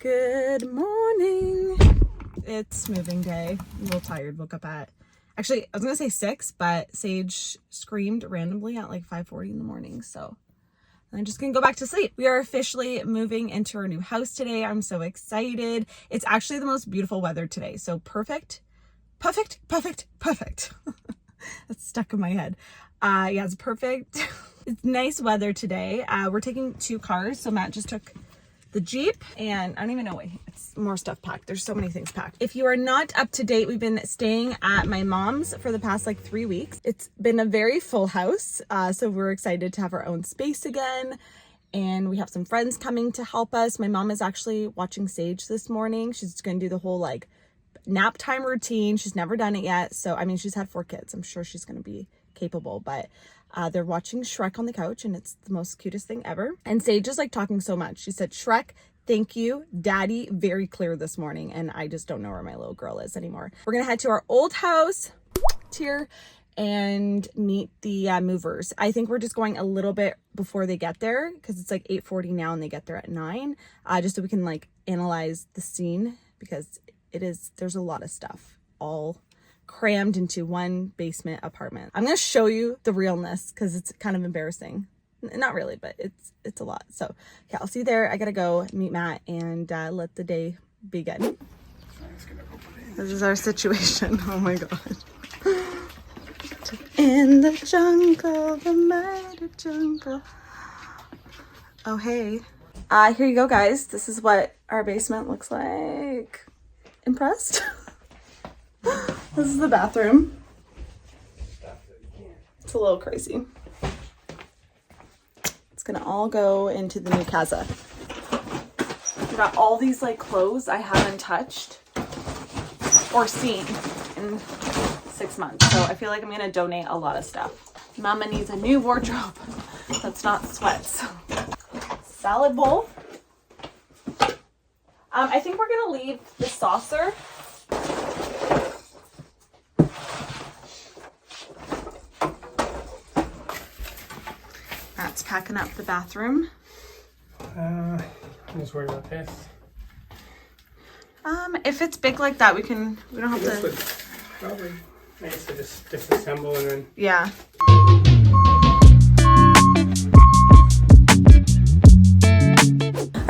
Good morning. It's moving day. I'm a little tired. Woke up at, actually, I was gonna say 6, but Sage screamed randomly at like 5:40 in the morning. So I'm just gonna go back to sleep. We are officially moving into our new house today. I'm so excited. It's actually the most beautiful weather today. So perfect. That's stuck in my head. Yeah, it's perfect. It's nice weather today. We're taking 2 cars. So Matt just took the Jeep, and I don't even know why it's more stuff packed. There's so many things packed. If you are not up to date, we've been staying at my mom's for the past like 3 weeks. It's been a very full house. So we're excited to have our own space again. And we have some friends coming to help us. My mom is actually watching Sage this morning. She's going to do the whole like nap time routine. She's never done it yet. So, I mean, she's had 4 kids. I'm sure she's going to be capable, but they're watching Shrek on the couch, and it's the most cutest thing ever. And Sage is like talking so much. She said, Shrek, thank you, Daddy, very clear this morning. And I just don't know where my little girl is anymore. We're going to head to our old house here and meet the movers. I think we're just going a little bit before they get there because it's like 8:40 now and they get there at 9, just so we can like analyze the scene, because there's a lot of stuff all crammed into one basement apartment. I'm gonna show you the realness because it's kind of embarrassing. Not really, but it's a lot. So yeah, I'll see you there. I gotta go meet Matt and let the day begin. This is our situation. Oh my god. In the jungle, the mighty jungle. Oh hey. Here you go, guys. This is what our basement looks like. Impressed? This is the bathroom. It's a little crazy. It's gonna all go into the new casa. We got all these like clothes I haven't touched or seen in 6 months. So I feel like I'm gonna donate a lot of stuff. Mama needs a new wardrobe that's not sweats. Salad bowl. I think we're gonna leave the saucer. Matt's packing up the bathroom. I'm just worried about this. If it's big like that, we don't have This to. would probably nice to just disassemble and then. Yeah.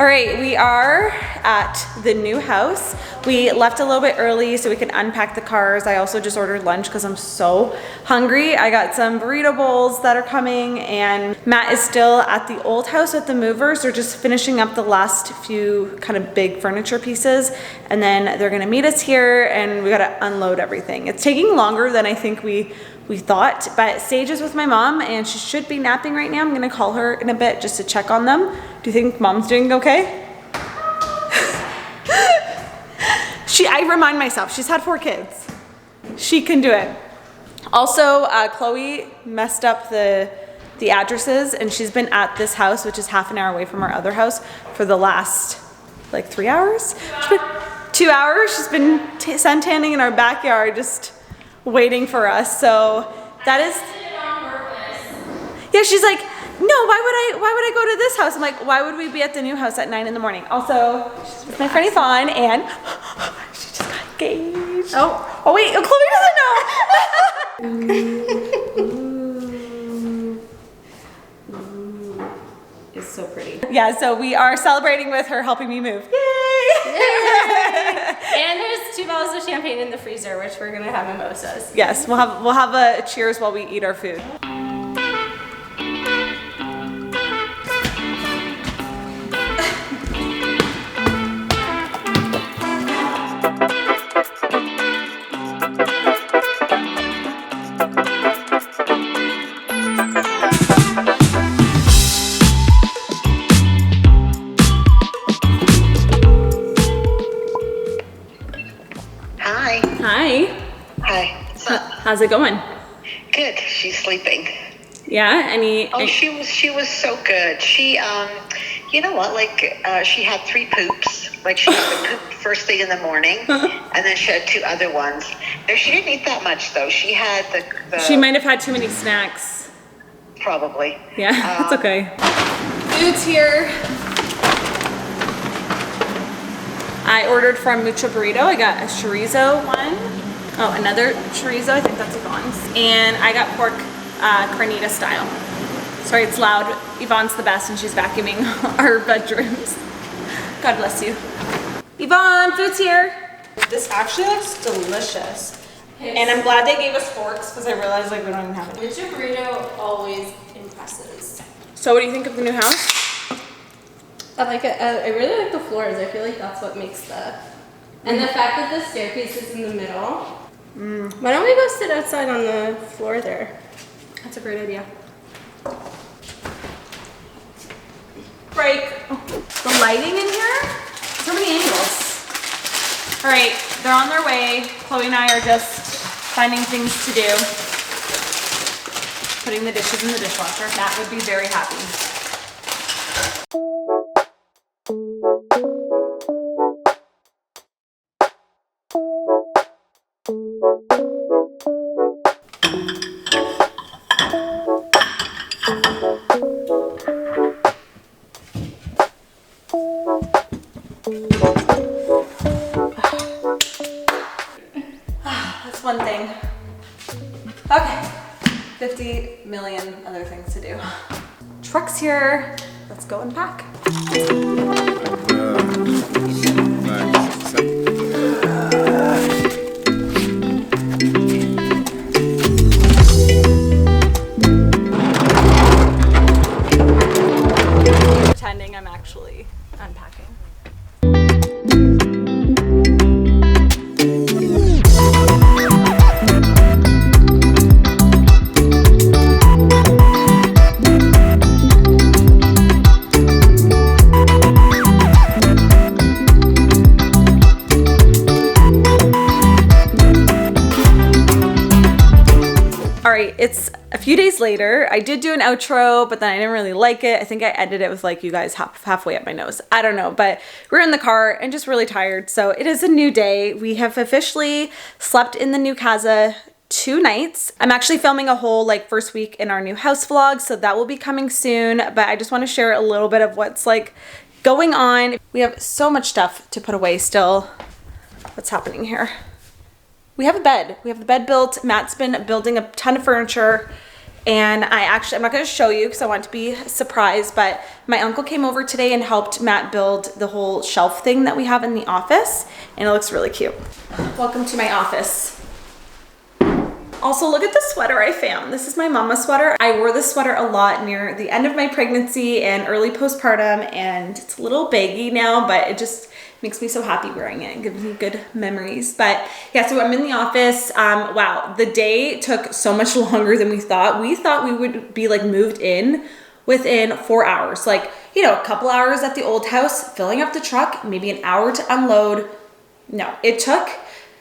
All right, we are at the new house. We left a little bit early so we could unpack the cars. I also just ordered lunch because I'm so hungry. I got some burrito bowls that are coming, and Matt is still at the old house with the movers. They're just finishing up the last few kind of big furniture pieces, and then they're gonna meet us here, and we gotta unload everything. It's taking longer than I think we thought, but Sage is with my mom and she should be napping right now. I'm gonna call her in a bit just to check on them. Do you think mom's doing okay? I remind myself, she's had 4 kids. She can do it. Also, Chloe messed up the addresses, and she's been at this house, which is half an hour away from our other house, for the last like 3 hours. 2 hours. She's been suntanning in our backyard, just waiting for us. So that is. Yeah, she's like, no, why would I go to this house? I'm like, why would we be at the new house at 9 in the morning? Also, she's with my friend Fawn, and she just got engaged. Oh wait, Chloe doesn't know. Ooh. It's so pretty. Yeah, so we are celebrating with her helping me move. Yay! And there's 2 bottles of champagne in the freezer, which we're gonna have mimosas. Yes, we'll have a cheers while we eat our food. How's it going? Good. She's sleeping. Yeah. She was so good. She you know what? Like she had 3 poops. Like she had the poop first thing in the morning, and then she had 2 other ones. No, she didn't eat that much though. She had the She might have had too many snacks. Probably. Yeah, it's okay. Food's here. I ordered from Mucho Burrito. I got a chorizo one. Oh, another chorizo. I think that's Yvonne's. And I got pork carnita style. Sorry, it's loud. Yvonne's the best and she's vacuuming our bedrooms. God bless you. Yvonne, food's here. This actually looks delicious. And I'm glad they gave us forks because I realized like we don't even have it. Mucho Burrito always impresses. So what do you think of the new house? I like it. I really like the floors. I feel like that's what makes the... And the fact that the staircase is in the middle. Why don't we go sit outside on the floor there? That's a great idea. Break. The lighting in here? So many angles. All right, they're on their way. Chloe and I are just finding things to do. Putting the dishes in the dishwasher. Matt would be very happy. That's one thing. Okay, 50 million other things to do. Truck's here. Let's go unpack. Pretending I'm actually unpacking. It's a few days later. I did do an outro, but then I didn't really like it. I think I edited it with like you guys halfway up my nose. I don't know, but we're in the car and just really tired. So it is a new day. We have officially slept in the new casa 2 nights. I'm actually filming a whole like first week in our new house vlog, so that will be coming soon. But I just want to share a little bit of what's like going on. We have so much stuff to put away still. What's happening here? We have a bed. We have the bed built. Matt's been building a ton of furniture. And I'm not going to show you because I want to be surprised, but my uncle came over today and helped Matt build the whole shelf thing that we have in the office. And it looks really cute. Welcome to my office. Also, look at the sweater I found. This is my mama sweater. I wore this sweater a lot near the end of my pregnancy and early postpartum, and it's a little baggy now, but it just makes me so happy wearing it. It gives me good memories. But yeah, so I'm in the office. Wow, the day took so much longer than we thought. We thought we would be like moved in within 4 hours. Like, you know, a couple hours at the old house, filling up the truck, maybe an hour to unload. No, it took...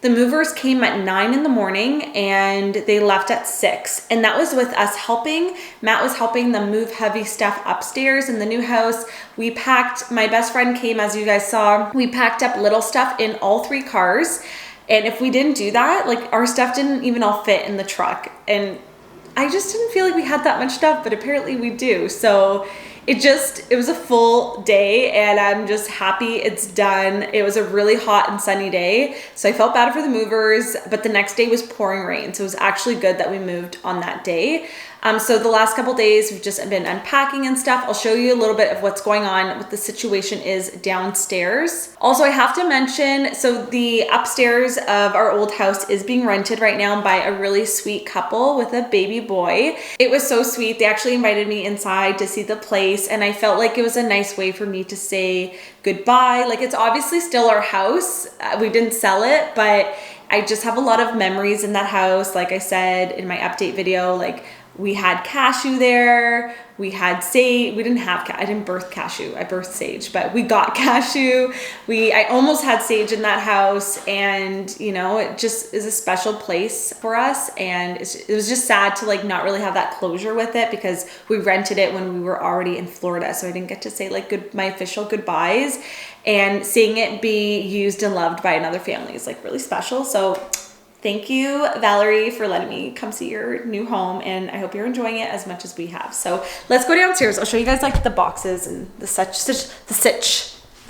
The movers came at 9 in the morning and they left at 6. And that was with us helping. Matt was helping them move heavy stuff upstairs in the new house. We packed, my best friend came, as you guys saw. We packed up little stuff in all 3 cars. And if we didn't do that, like our stuff didn't even all fit in the truck. And I just didn't feel like we had that much stuff, but apparently we do. So it was a full day and I'm just happy it's done. It was a really hot and sunny day. So I felt bad for the movers, but the next day was pouring rain. So it was actually good that we moved on that day. So the last couple days we've just been unpacking and stuff. I'll show you a little bit of what's going on, what the situation is downstairs. Also, I have to mention, so the upstairs of our old house is being rented right now by a really sweet couple with a baby boy. It was so sweet. They actually invited me inside to see the place, and I felt like it was a nice way for me to say goodbye. Like, it's obviously still our house. We didn't sell it, but I just have a lot of memories in that house. Like I said in my update video, like we had cashew there, we had sage. We didn't have, I didn't birth cashew, I birthed sage, but we got cashew. I almost had sage in that house, and you know, it just is a special place for us. And it was just sad to like not really have that closure with it because we rented it when we were already in Florida. So I didn't get to say like my official goodbyes, and seeing it be used and loved by another family is like really special. So thank you, Valerie, for letting me come see your new home, and I hope you're enjoying it as much as we have. So let's go downstairs. I'll show you guys like the boxes and the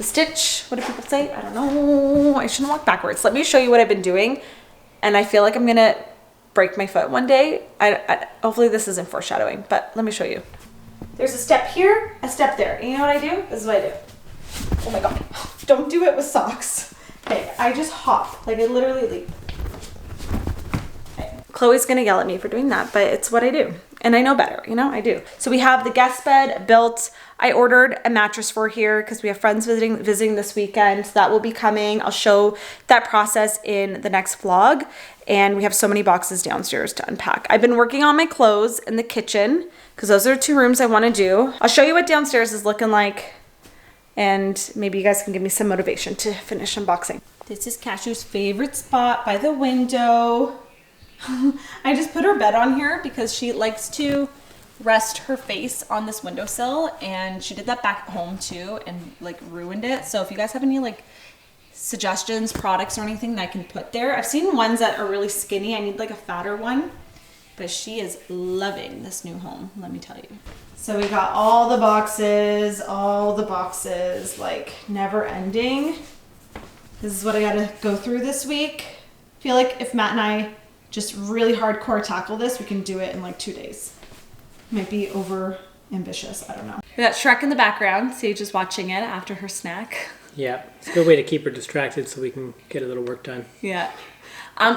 the stitch. What do people say? I don't know. I shouldn't walk backwards. Let me show you what I've been doing. And I feel like I'm gonna break my foot one day. Hopefully this isn't foreshadowing, but let me show you. There's a step here, a step there. And you know what I do? This is what I do. Oh my God. Don't do it with socks. Okay, I just hop. Like I literally leap. Okay. Chloe's gonna yell at me for doing that, but it's what I do. And I know better, you know, I do. So we have the guest bed built. I ordered a mattress for here because we have friends visiting this weekend. So that will be coming. I'll show that process in the next vlog. And we have so many boxes downstairs to unpack. I've been working on my clothes in the kitchen because those are 2 rooms I want to do. I'll show you what downstairs is looking like. And maybe you guys can give me some motivation to finish unboxing. This is Cashew's favorite spot by the window. I just put her bed on here because she likes to rest her face on this windowsill, and she did that back home too and like ruined it. So if you guys have any like suggestions, products or anything that I can put there. I've seen ones that are really skinny. I need like a fatter one, but she is loving this new home, let me tell you. So we got all the boxes, like never ending. This is what I gotta go through this week. I feel like if Matt and I just really hardcore tackle this, we can do it in like 2 days. Might be over ambitious, I don't know. We got Shrek in the background. Sage is watching it after her snack. Yeah, it's a good way to keep her distracted so we can get a little work done. Yeah.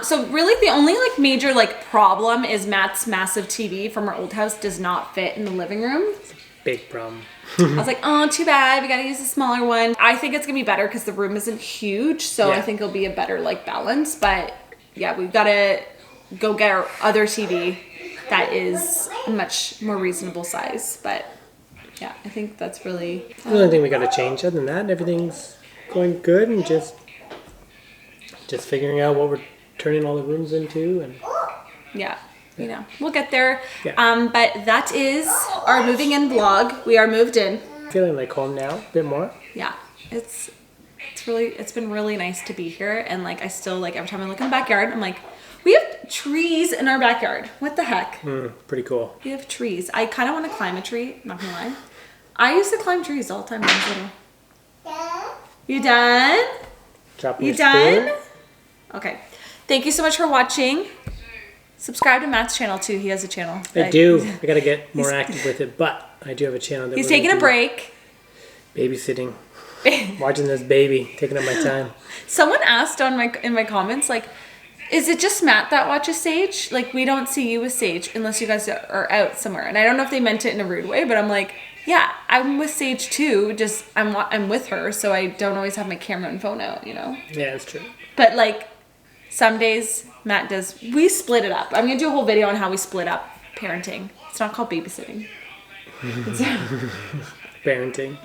So really the only like major like problem is Matt's massive TV from our old house does not fit in the living room. It's a big problem. I was like, oh, too bad. We got to use a smaller one. I think it's going to be better because the room isn't huge. So Yeah. I think it'll be a better like balance. But yeah, we've got to go get our other TV that is a much more reasonable size. But yeah, I think that's really The only thing we got to change, other than that, everything's going good, and just figuring out what we're turning all the rooms into, and yeah, you know, we'll get there. Yeah. But that is our moving in vlog. We are moved in. feeling like home now a bit more. Yeah, it's been really nice to be here. And like I still like every time I look in the backyard, I'm like, we have trees in our backyard. What the heck? Pretty cool. We have trees. I kind of want to climb a tree, not gonna lie. I used to climb trees all the time when I was little. You done? Chopping You your spoon. done? Okay. Thank you so much for watching. Subscribe to Matt's channel too. He has a channel. I do. I gotta get more active with it, but I do have a channel that He's we're taking a gonna break. do babysitting. Watching this baby, taking up my time. Someone asked in my comments, like, is it just Matt that watches Sage? Like, we don't see you with Sage unless you guys are out somewhere. And I don't know if they meant it in a rude way, but I'm like, yeah, I'm with Sage too. Just I'm with her, so I don't always have my camera and phone out, you know. Yeah, that's true. But like, some days Matt does. We split it up. I'm gonna do a whole video on how we split up parenting. It's not called babysitting. It's Parenting.